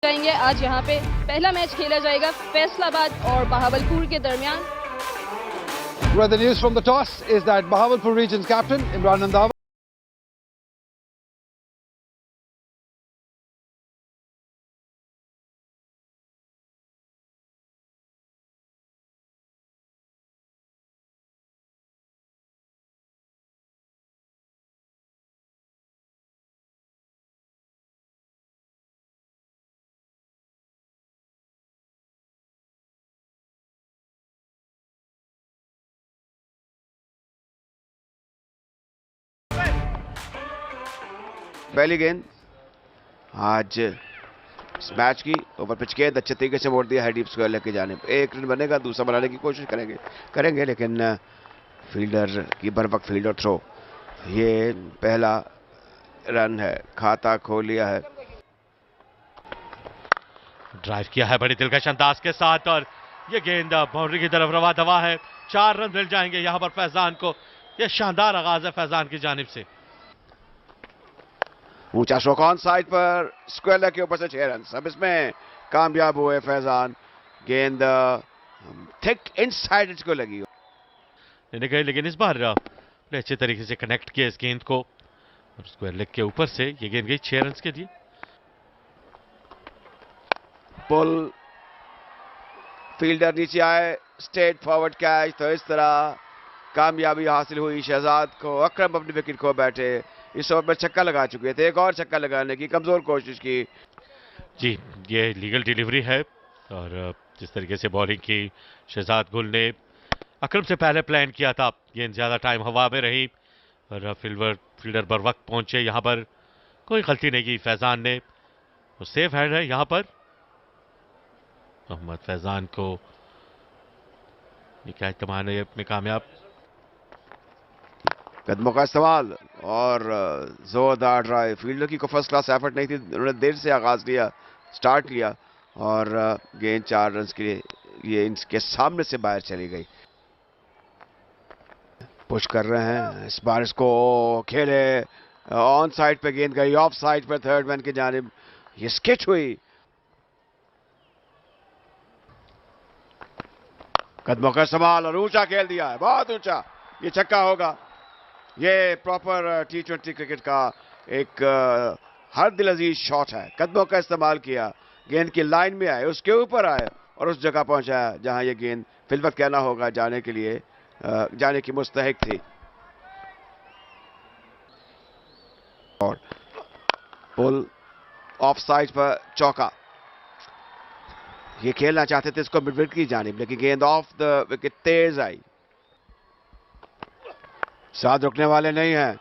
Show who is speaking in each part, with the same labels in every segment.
Speaker 1: जाएंगे। आज यहाँ पे पहला मैच खेला जाएगा फैसलाबाद और बहावलपुर के दरमियान।
Speaker 2: Well, the news from the toss is that Bahawalpur region's captain Imran Randhawa
Speaker 3: पहली गेंद आज इस मैच की ओवर पिच गेंद अच्छे तरीके से मोड़ दिया है डीप स्क्वायर लेके जाने पर। एक रन बनेगा, दूसरा बनाने की कोशिश करेंगे लेकिन फील्डर की बर वक्त फील्डर थ्रो, ये पहला रन है, खाता खोल लिया है।
Speaker 4: ड्राइव किया है बड़ी दिलकश अंदाज के साथ और ये गेंद बाउंड्री की तरफ रवा दवा है। 4 रन मिल जाएंगे यहां पर फैजान को। यह शानदार आगाज है फैजान की जानिब से।
Speaker 3: ऊंचा स्ट्रोक ऑन साइड पर स्क्वायर लेग के ऊपर से 6 रन। अब इसमें कामयाब हुए फैजान। गेंद थिक इनसाइड एज को लगी
Speaker 4: लेने गए लेकिन इस बार बड़े अच्छे तरीके से कनेक्ट किया इस गेंद को और स्क्वायर लेग के ऊपर से ये गेंद गई 6 रन के लिए।
Speaker 3: पुल फील्डर नीचे आए, स्ट्रेट फॉरवर्ड कैच, तो इस तरह कामयाबी हासिल हुई शहजाद को। अकरम अपनी विकेट खो बैठे, इस ओवर पर छक्का लगा चुके थे, एक और छक्का लगाने की कमजोर कोशिश की।
Speaker 4: जी, ये लीगल डिलीवरी है और जिस तरीके से बॉलिंग की शहजाद गुल ने अकरम से पहले प्लान किया था, गेंद ज्यादा टाइम हवा में रही और फील्डर बर वक्त पहुंचे। यहां पर कोई गलती नहीं की फैजान ने, वो सेफ हैंड है यहां पर। मोहम्मद फैजान को ये कैच कमाने में कामयाब।
Speaker 3: कदमों का इस्तेमाल और जोरदार ड्राइव। फील्डर की को फर्स्ट क्लास एफर्ट नहीं थी, उन्होंने देर से आगाज किया, स्टार्ट किया और गेंद 4 रन के लिए ये इनके सामने से बाहर चली गई। पुश कर रहे हैं इस बार, इसको खेले ऑन साइड पे गेंद गई, ऑफ साइड पर थर्ड मैन की जानिब ये स्किट हुई। कदमों का इस्तेमाल और ऊंचा खेल दिया है, बहुत ऊंचा, ये छक्का होगा। ये प्रॉपर T20 क्रिकेट का एक हर दिल अजीज शॉट है। कदमों का इस्तेमाल किया, गेंद की लाइन में आए, उसके ऊपर आए और उस जगह पहुंचा जहां ये गेंद फिलवत कहना होगा जाने के लिए जाने की मुस्तहिक थी। और पुल ऑफ साइड पर चौका, ये खेलना चाहते थे इसको मिड विकेट की जानिब, लेकिन गेंद ऑफ द विकेट तेज आई। साथ रुकने वाले नहीं हैं,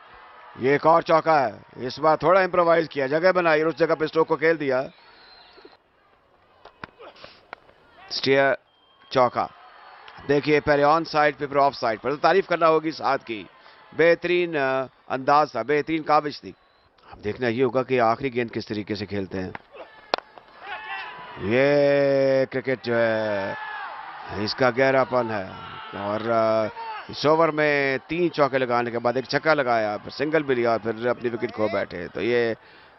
Speaker 3: ये एक और चौका है। इस बार थोड़ा इंप्रोवाइज किया, जगह बनाई और उस जगह पे स्ट्रोक को खेल दिया। स्टेयर चौका, देखिए पहले ऑन साइड पे फिर ऑफ साइड पर, तो तारीफ करना होगी साथ की। बेहतरीन अंदाज था, बेहतरीन काबिज थी। अब देखना ये होगा कि आखिरी गेंद किस तरीके से खेलते हैं। ये क्रिकेट जो है इसका गहरापन है और इस ओवर में 3 चौके लगाने के बाद एक छक्का लगाया, फिर सिंगल भी लिया, फिर अपनी विकेट खो बैठे। तो ये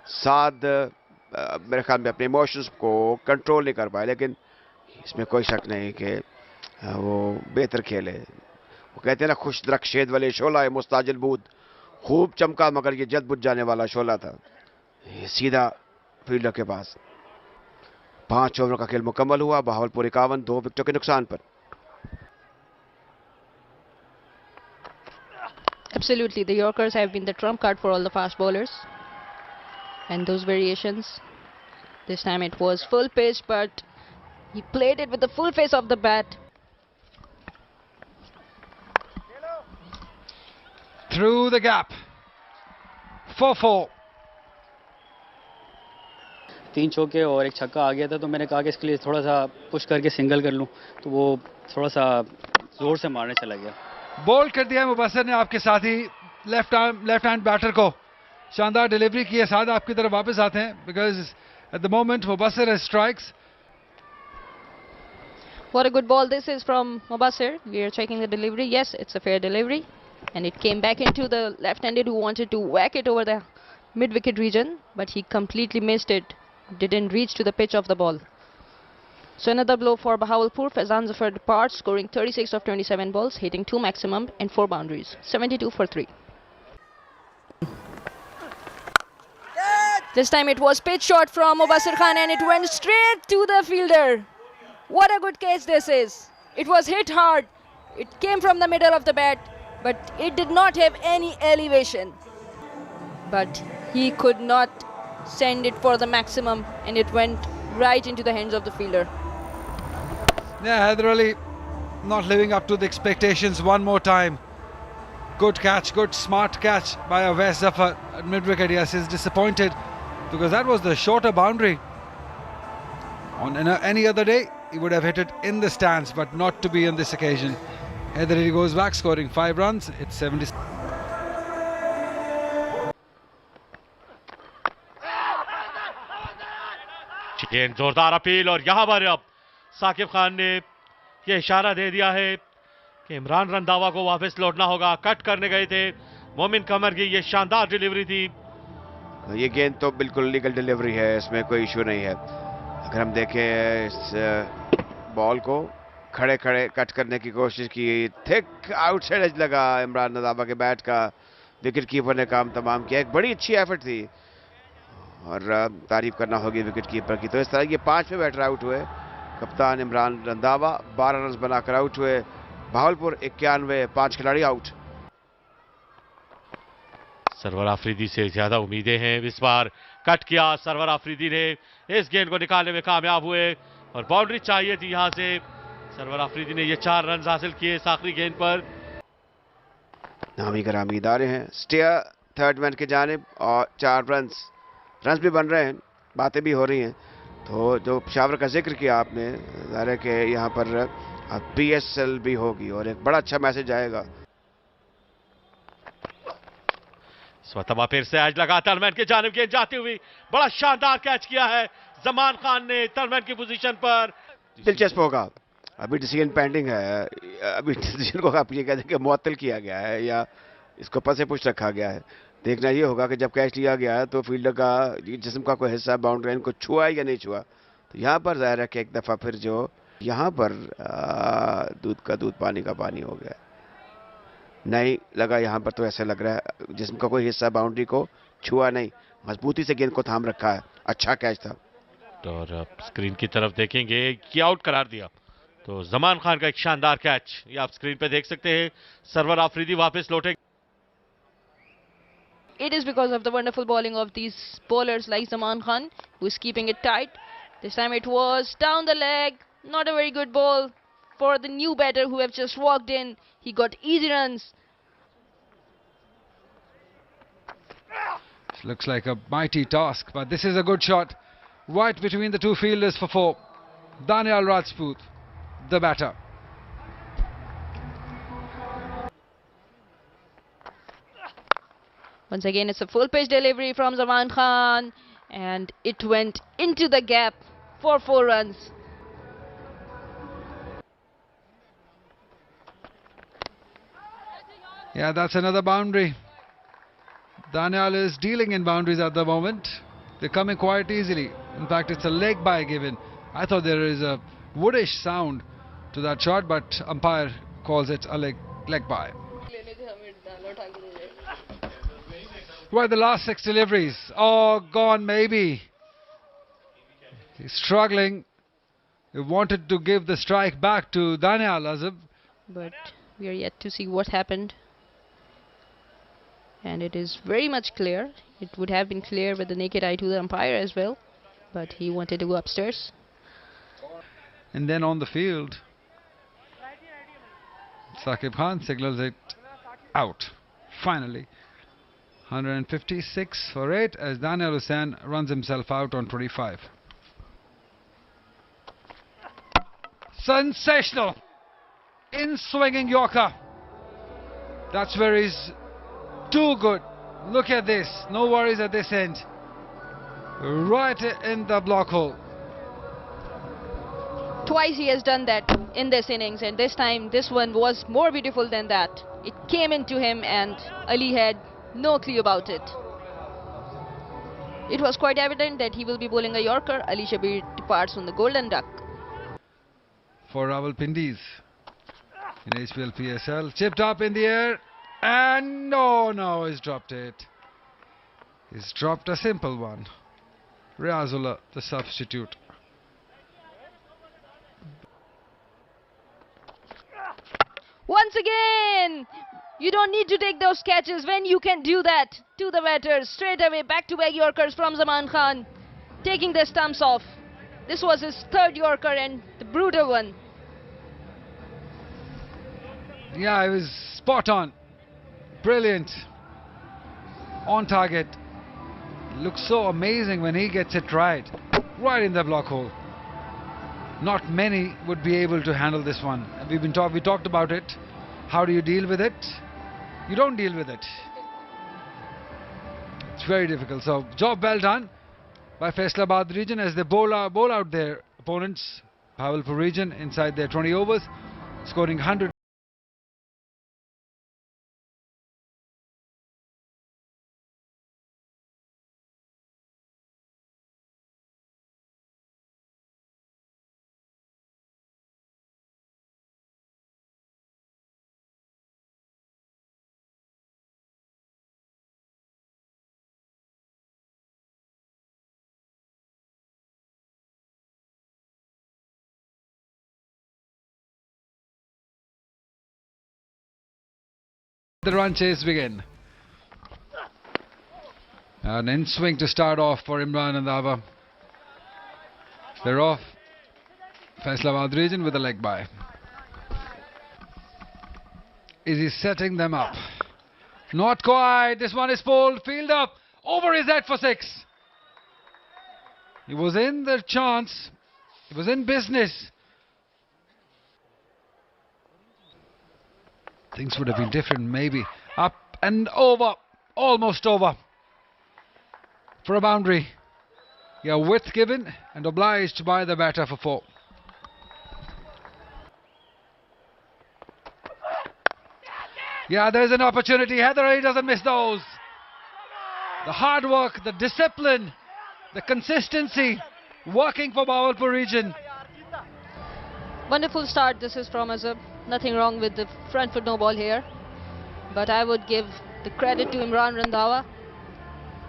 Speaker 3: साथ मेरे ख्याल में अपने इमोशंस को कंट्रोल नहीं कर पाए, लेकिन इसमें कोई शक नहीं कि वो बेहतर खेले। वो कहते हैं ना, खुश द्रक्षेद वाले शोला मुस्ताजिल बूद, खूब चमका मगर ये जल्द बुझ जाने वाला शोला था। ये सीधा फील्डर के पास। 5 ओवरों का खेल मुकम्मल हुआ, बहावलपुर 51 2 विकेटों के नुकसान पर।
Speaker 1: Absolutely, the Yorkers have been the trump card for all the fast bowlers. And those variations, this time it was full pitch, but he played it with the full face of the bat.
Speaker 2: through the gap. 4-4.
Speaker 5: 3 चौके और एक छक्का आ गया था, तो मैंने कहा कि इसके लिए थोड़ा सा पुश करके सिंगल कर लूं, तो वो थोड़ा सा जोर से मारने चला गया।
Speaker 2: बोल्ड कर दिया मुबस्सिर ने आपके साथी लेफ्ट हैंड बैटर को। शानदार डिलीवरी की है, साथ आपकी तरफ वापस आते हैं because at the moment Mubassir has strikes.
Speaker 1: What a good ball this is from Mubassir. We are checking the delivery. Yes, it's a fair delivery. And it came back into the left-handed who wanted to whack it over the mid-wicket region, but he completely missed it. didn't reach to the pitch of the ball. So another blow for Bahawalpur. Faizan Zafar departs, scoring 36 of 27 balls, hitting 2 maximum and 4 boundaries. 72 for 3. This time it was pitch shot from Mubassir Khan and it went straight to the fielder. What a good catch this is. It was hit hard. It came from the middle of the bat, but it did not have any elevation. But he could not send it for the maximum and it went right into the hands of the fielder.
Speaker 2: Yeah, Haider Ali not living up to the expectations one more time. Good catch, good smart catch by Awais Zafar at mid-wicket. Yes, he's disappointed because that was the shorter boundary. On any other day, he would have hit it in the stands, but not to be on this occasion. Haider Ali goes back, scoring 5 runs. It's 70.
Speaker 4: गेंद जोरदार appeal और यहां पर अब साकिब खान ने यह इशारा दे दिया है कि इमरान रंधावा को वापस लौटना होगा. कट करने गए थे मोमिन कमर की ये शानदार डिलीवरी थी.
Speaker 3: ये गेंद तो बिल्कुल लीगल डिलीवरी है, इसमें कोई इशू नहीं है. अगर हम देखें इस बॉल को खड़े खड़े कट करने की कोशिश की, थिक आउटसाइड एज लगा इमरान रंधावा के बैट का. विकेट कीपर ने काम तमाम किया. एक बड़ी अच्छी एफर्ट थी और तारीफ करना होगी विकेट कीपर की. तो इस तरह ये 5वें बैटर आउट हुए. कप्तान इमरान रंधावा 12 रन बनाकर आउट हुए. भावलपुर 91, 5 खिलाड़ी आउट.
Speaker 4: सरवर आफरीदी से ज्यादा उम्मीदें हैं. इस बार कट किया सरवर आफरीदी ने, इस गेंद को निकालने में कामयाब हुए और बाउंड्री चाहिए थी. यहां से सरवर आफरीदी ने ये 4 रन हासिल किए इस आखिरी गेंद पर.
Speaker 3: नामी करामी इदारे हैं. स्टेयर थर्ड मैन की जानिब और 4 रन्स भी बन रहे हैं, बातें भी हो रही हैं. तो जो पेशावर का जिक्र किया आपने, ज़ाहिर है कि यहाँ पर PSL भी होगी और एक बड़ा अच्छा मैसेज आएगा.
Speaker 4: स्वतमा फिर से आज लगा टर्नमैन की जानिब, गेंद जाती हुई. बड़ा शानदार कैच किया है जमान खान ने टर्नमैन की पोजीशन पर.
Speaker 3: दिलचस्प होगा. अभी डिसीजन पेंडिंग है. अभी डिसीजन को आप ये कहते हैं कि मुअत्तल किया गया है या इसको पसे पुश रखा गया है. देखना ये होगा कि जब कैच लिया गया है तो फील्डर का जिस्म का कोई हिस्सा बाउंड्री लाइन को छुआ है या नहीं छुआ. तो यहाँ पर ज़ाहिर है कि एक दफ़ा फिर जो यहाँ पर दूध का दूध पानी का पानी हो गया. नहीं लगा यहाँ पर, तो ऐसा लग रहा है जिस्म का कोई हिस्सा बाउंड्री को छुआ नहीं, मजबूती से गेंद को थाम रखा है. अच्छा कैच था.
Speaker 4: और स्क्रीन की तरफ देखेंगे कि आउट करार दिया. तो जमान खान का एक शानदार कैच ये आप स्क्रीन पे देख सकते हैं. सरवर आफरीदी वापस लौटे.
Speaker 1: It is because of the wonderful bowling of these bowlers like Zaman Khan, who is keeping it tight. This time it was down the leg. Not a very good ball for the new batter who have just walked in. He got easy runs.
Speaker 2: This looks like a mighty task, but this is a good shot. Right between the two fielders for 4. Danial Rajput, the batter.
Speaker 1: Once again, it's a full pitch delivery from Zaman Khan, and it went into the gap for 4 runs.
Speaker 2: Yeah, that's another boundary. Danial is dealing in boundaries at the moment. They're coming quite easily. In fact, it's a leg by given. I thought there is a woodish sound to that shot, but umpire calls it a leg by. Right, the last 6 deliveries. Oh, gone maybe. He's struggling. He wanted to give the strike back to Danial Azab.
Speaker 1: But we are yet to see what happened. And it is very much clear. It would have been clear with the naked eye to the umpire as well. But he wanted to go upstairs.
Speaker 2: And then on the field, Saqib Khan signals it out. Finally. 156 for 8 as Danial Hussain runs himself out on 25. Sensational! In-swinging Yorker. That's where he's too good. Look at this. No worries at this end. Right in the block hole.
Speaker 1: Twice he has done that in this innings, and this time this one was more beautiful than that. It came into him and Ali had no clue about it. It was quite evident that he will be bowling a Yorker. Ali Shabir departs on the golden duck.
Speaker 2: For Rawalpindis in HPL PSL. Chipped up in the air. And no, he's dropped it. He's dropped a simple one. Riazullah, the substitute.
Speaker 1: Once again, you don't need to take those catches when you can do that to the batters. Straight away, back-to-back Yorkers from Zaman Khan, taking the stumps off. This was his third Yorker and the brutal one.
Speaker 2: Yeah, it was spot on. Brilliant. On target. Looks so amazing when he gets it right. Right in the block hole. Not many would be able to handle this one. We talked about it. How do you deal with it? You don't deal with it. It's very difficult. So job well done by Faisalabad region as they bowl out their opponents. Bahawalpur region inside their 20 overs, scoring 100. The run chase begin. An in swing to start off for Imran and Dava. They're off. Faisalabad region with a leg bye. Is he setting them up? Not quite. This one is pulled. Field up. Over his head for 6. He was in the chance. He was in business. Things would have been different, maybe. Up and over. Almost over. For a boundary. Yeah, width given and obliged by the batter for 4. Yeah, there's an opportunity. Heather Ali doesn't miss those. The hard work, the discipline, the consistency working for Bahawalpur region.
Speaker 1: Wonderful start. This is from Azhar. Nothing wrong with the front foot no ball here. But I would give the credit to Imran Randhawa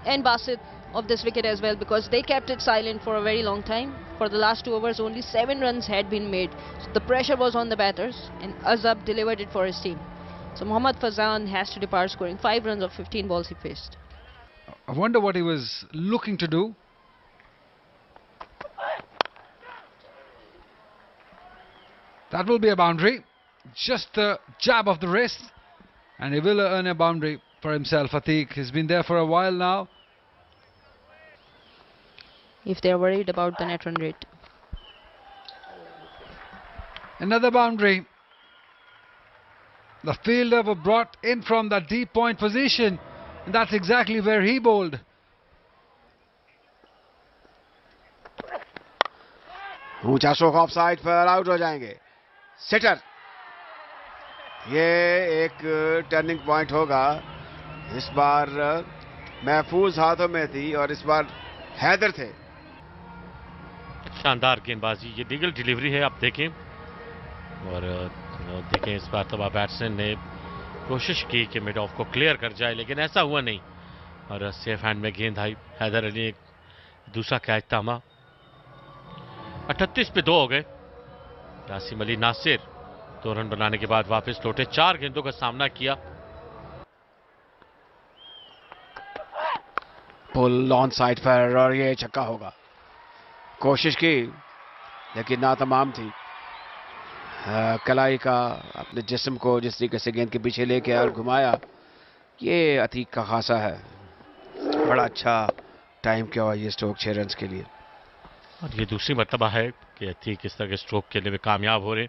Speaker 1: and Basit of this wicket as well, because they kept it silent for a very long time. For the last 2 overs, only 7 runs had been made. So the pressure was on the batters and Azhar delivered it for his team. So Mohammad Fazan has to depart, scoring 5 runs of 15 balls he faced.
Speaker 2: I wonder what he was looking to do. That will be a boundary. Just the jab of the wrist. And he will earn a boundary for himself. Atiq has been there for a while now.
Speaker 1: If they're worried about the net run rate.
Speaker 2: Another boundary. The fielder was brought in from that deep point position. And that's exactly where he bowled.
Speaker 3: ऊंचा शोक of side पर out हो जाएंगे. Seater. ये एक turning point होगा. इस बार महफूज हाथों में थी और इस बार हैदर थे.
Speaker 4: शानदार गेंदबाजी. ये लीगल डिलीवरी है, आप देखें. और देखें इस बार तबाह बैट्समैन ने कोशिश की कि मिड ऑफ को क्लियर कर जाए, लेकिन ऐसा हुआ नहीं और सेफ हैंड में गेंद आई. हैदर अली ने दूसरा कैच थामा. 38 पे 2 हो गए. यासिम अली नासिर 2 रन बनाने के बाद वापस लौटे. 4 गेंदों का सामना किया.
Speaker 3: पुल ऑन साइड पर और ये छक्का होगा. कोशिश की लेकिन ना तमाम थी. कलाई का अपने जिस्म को जिस तरीके से गेंद के पीछे लेके और घुमाया, ये अतीक का खासा है. बड़ा अच्छा टाइम किया हुआ ये स्ट्रोक 6 रन के लिए.
Speaker 4: और ये दूसरी मर्तबा है कि अतीक इस तरह के स्ट्रोक खेलने में कामयाब हो रहे.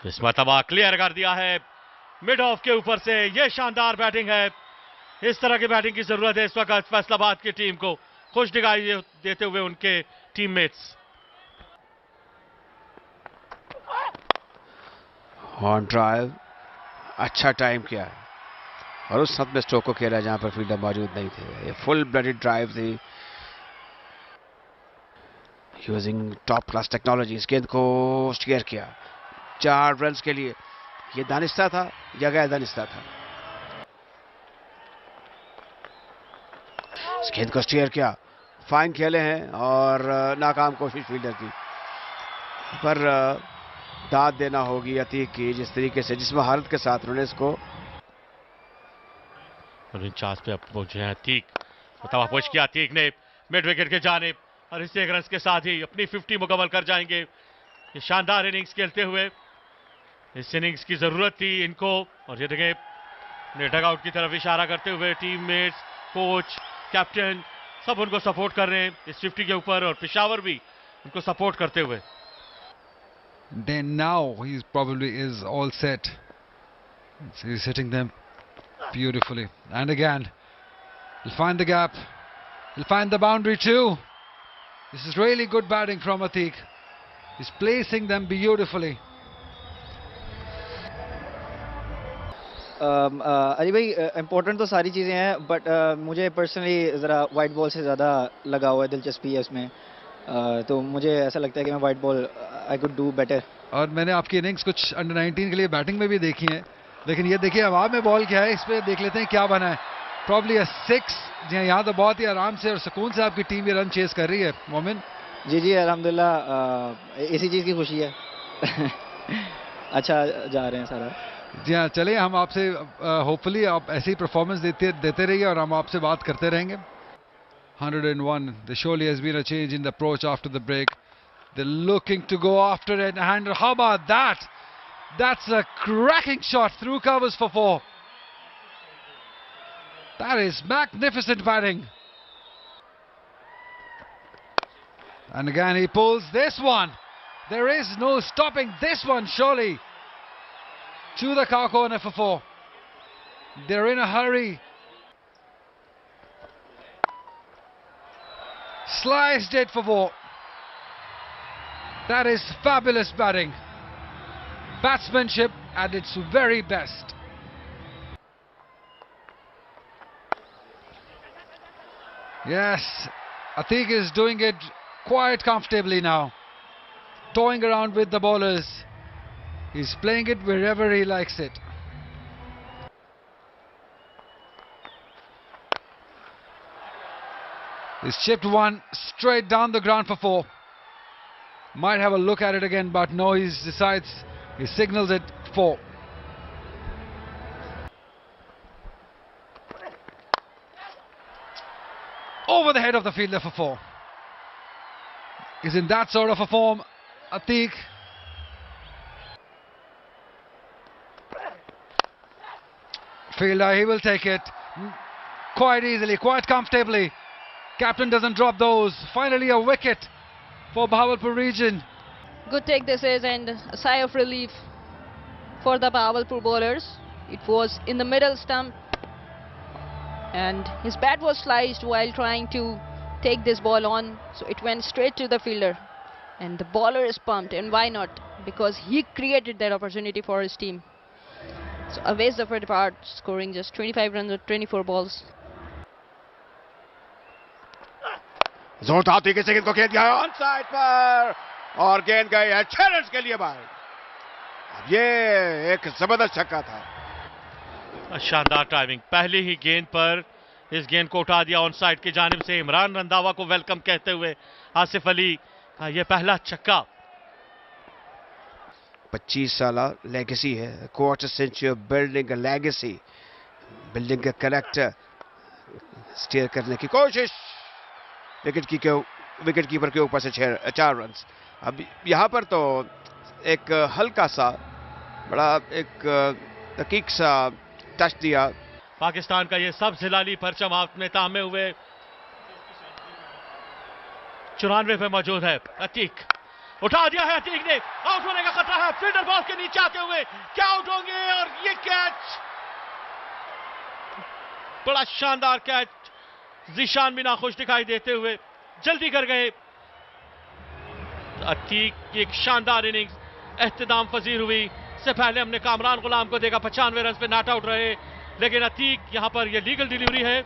Speaker 4: इस मर्तबा क्लियर कर दिया है मिड ऑफ के ऊपर से. ये शानदार बैटिंग है. इस तरह की बैटिंग की जरूरत है इस वक्त फैसलाबाद की टीम को. खुश दिखाई देते हुए उनके टीममेट्स.
Speaker 3: ऑन ड्राइव अच्छा टाइम किया है. और उस साथ में स्ट्रोक को खेला जहां पर फील्डर मौजूद नहीं थे। ये फुल ब्लडेड ड्राइव थी यूजिंग टॉप क्लास टेक्नोलॉजी। इस गेंद को स्टीयर किया 4 रन के लिए। ये दानिस्ता था या गैर दानिस्ता था? इस गेंद को स्टीयर किया, फाइन खेले हैं और नाकाम कोशिश फील्डर की, पर दाद देना होगी अतीक की जिस तरीके से जिस महारत के साथ उन्होंने इसको।
Speaker 4: और 49 पे अब पहुंचे हैं अतीक। तवा पुश किया अतीक ने मिड विकेट के जानिब और इस 1 रन के साथ ही अपनी 50 मुकम्मल कर जाएंगे। ये शानदार इनिंग्स खेलते हुए, इस इनिंग्स की जरूरत थी इनको। और ये देखें डग आउट की तरफ इशारा करते हुए टीममेट्स, कोच, कैप्टन सब उनको सपोर्ट कर रहे हैं इस 50 के ऊपर, और पेशावर भी उनको सपोर्ट करते हुए।
Speaker 2: Then now he probably is all set. So he's hitting them beautifully. And again, he'll find the gap. He'll find the boundary too. This is really good batting from Atiq. He's placing them beautifully.
Speaker 6: Ali भाई important तो सारी चीज़ें हैं, but मुझे personally ज़रा white ball से ज़्यादा लगा हुआ है, दिलचस्पी है उसमें। तो मुझे ऐसा लगता है कि मैं white ball I could do better.
Speaker 2: और मैंने आपकी इनिंग्स कुछ अंडर 19 के लिए बैटिंग में भी देखी है, लेकिन ये देखिए हवा में बॉल क्या है, इस पे देख लेते हैं क्या बना है। प्रॉब्ली 6। जी यहाँ तो बहुत ही आराम से और सुकून से आपकी टीम ये रन चेस कर रही है। मोमिन
Speaker 6: जी जी अल्हम्दुलिल्लाह, इसी चीज़ की खुशी है। अच्छा जा रहे हैं सारा।
Speaker 2: जी हाँ, चलिए हम आपसे होपफुली आप ऐसी परफॉर्मेंस देते रहिए और हम आपसे बात करते रहेंगे। 101. There surely has been a change in the approach after the break. They're looking to go after it. And how about that? That's a cracking shot through covers for 4. That is magnificent batting. And again he pulls this one. There is no stopping this one, surely. To the car corner for 4. They're in a hurry. Sliced it for 4. That is fabulous batting. Batsmanship at its very best. Yes, Atiq is doing it quite comfortably now. Toying around with the bowlers. He's playing it wherever he likes it. He's chipped one straight down the ground for 4. Might have a look at it again, but no, he decides, he signals it 4. Over the head of the fielder for 4. He's in that sort of a form, Atiq. Fielder, he will take it quite easily, quite comfortably. Captain doesn't drop those. Finally a wicket for Bahawalpur region.
Speaker 1: Good take this is, and a sigh of relief for the Bahawalpur bowlers. It was in the middle stump and his bat was sliced while trying to take this ball on, so it went straight to the fielder. And the bowler is pumped, and why not? Because he created that opportunity for his team. So Awais Zafar departs, scoring just 25 runs with 24 balls.
Speaker 3: जोरदार तरीके से गेंद को खेल दिया है on side पर और गेंद गई है 6 रन के लिए बाहर। ये एक जबरदस्त छक्का था।
Speaker 4: शानदार टाइमिंग, पहली ही गेंद पर इस गेंद को उठा दिया ऑन साइड की जानिब से। इमरान रंधावा को वेलकम कहते हुए आसिफ अली का ये पहला छक्का।
Speaker 3: 25 साल लेगेसी है, quarter century building a legacy, building a character. Steer करने की कोशिश, विकेट कीपर के ऊपर से 4 रन। अब यहाँ पर तो एक हल्का सा बड़ा एक दकीक सा टच दिया।
Speaker 4: पाकिस्तान का ये सब जिलाली परचम आपने तामे हुए 94 पे मौजूद है। अतीक उठा दिया है, अतीक ने आउट होने का खतरा है। फील्डर बॉल के नीचे आते हुए क्या आउट होंगे, और ये कैच बड़ा शानदार कैच। जीशान भी नाखुश दिखाई देते हुए जल्दी कर गए। अतीक की एक शानदार इनिंग्स एहतदाम पजीर हुई। इससे पहले हमने कामरान गुलाम को देखा 95 रन पे नॉट आउट रहे, लेकिन अतीक यहाँ पर ये लीगल डिलीवरी है।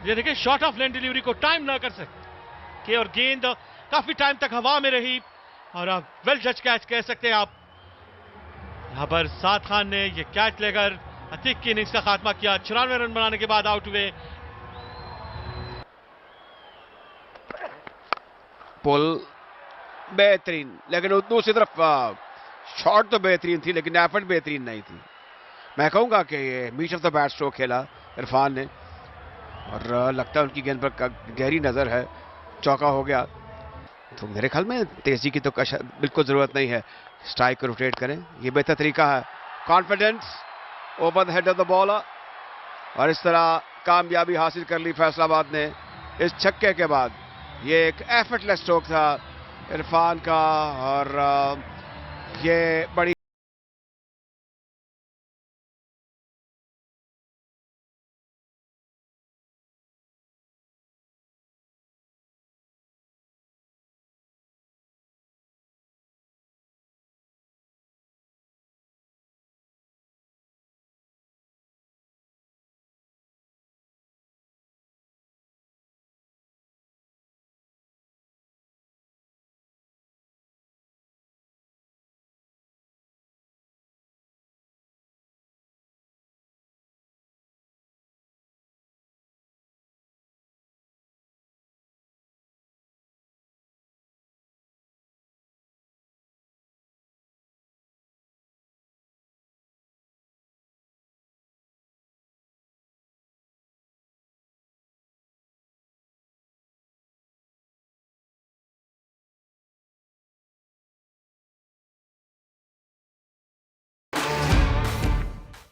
Speaker 4: ये देखिए शॉर्ट ऑफ लेन डिलीवरी को टाइम ना कर सके और गेंद काफी टाइम तक हवा में रही और वेल जज कैच कह सकते हैं आप। यहाँ पर साद खान ने ये कैच लेकर अतीक की इनिंग्स का खात्मा किया। 94 रन बनाने के बाद आउट हुए।
Speaker 3: पुल बेहतरीन, लेकिन दूसरी तरफ शॉट तो बेहतरीन थी लेकिन एफर्ट बेहतरीन नहीं थी। मैं कहूंगा कि ये मीच ऑफ द बैट स्ट्रोक खेला इरफान ने और लगता है उनकी गेंद पर गहरी नजर है। चौका हो गया तो मेरे ख्याल में तेजी की तो बिल्कुल जरूरत नहीं है। स्ट्राइक को रोटेट करें, ये बेहतर तरीका है। Confidence over the head of the bowler और इस तरह कामयाबी हासिल कर ली फैसलाबाद ने इस छक्के के बाद। ये एक एफर्टलेस स्ट्रोक था इरफान का और ये बड़ी